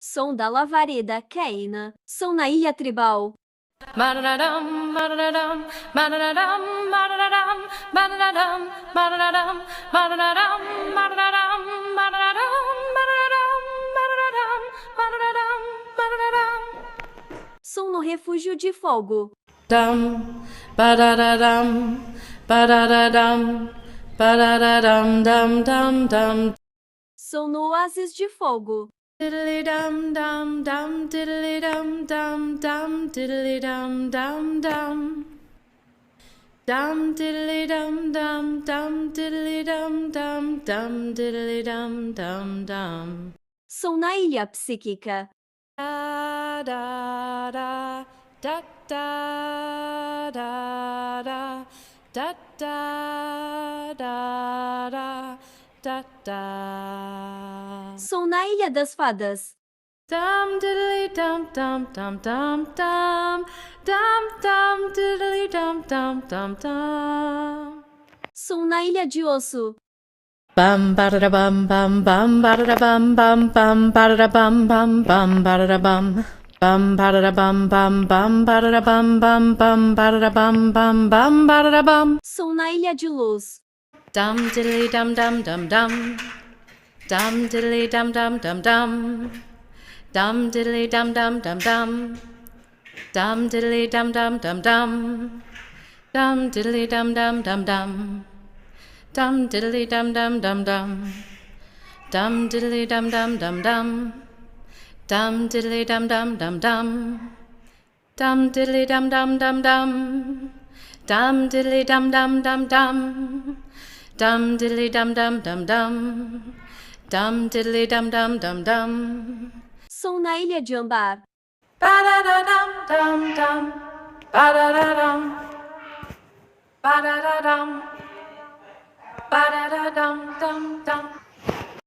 Som da Lavareda, Kayna. Som na ilha tribal. Ba-da-da-dum, ba-da-da-dum, ba-da-da-dum, ba-da-da-dum, ba-da-da-dum, ba-da-da-dum, ba-da-da-dum, ba-da-da-dum, ba-da-da-dum, ba-da-da-dum, ba-da-da-dum, ba-da-da-dum, ba-da-da-dum. Som no refúgio de fogo. Dum, ba-da-da-dum, ba-da-da-dum, ba-da-da-dum, dum, dum, dum. Som no oásis de fogo. Diddly dum dum dum diddly dum dum dum diddly dum dum dum dum diddly dum dum dum diddly dum dum dum diddly dum dum dum. Som na ilha psíquica. Da da da da da da da da da da da da. Som na ilha das fadas. Dum diddly dum dum dum dum dum dum dum diddly dum dum dum dum. Som na ilha de osso. Bum ba da bum bum bum ba da bum bum bum ba da bum bum bum ba da bum bum ba da bum bum bum ba da bum bum bum ba da bum bum bum ba da bum. Som na ilha de luz. Dum diddly dum dum dum dum dum diddly dum dum dum dum. Dum diddly dum dum dum dum. Dum diddly dum dum dum dum. Dum diddly dum dum dum dum. Dum diddly dum dum dum dum. Dum diddly dum dum dum dum. Dum diddly dum dum dum dum. Dum diddly dum dum dum dum. Dum diddly dum dum dum dum. Dum diddly dum dum dum dum. Dum diddly dum dum dum dum. Som na ilha de ambar. Ba-da-da-dum, dum, dum. Ba-da-da-dum. Ba-da-da-dum. Ba-da-da-dum, dum, dum.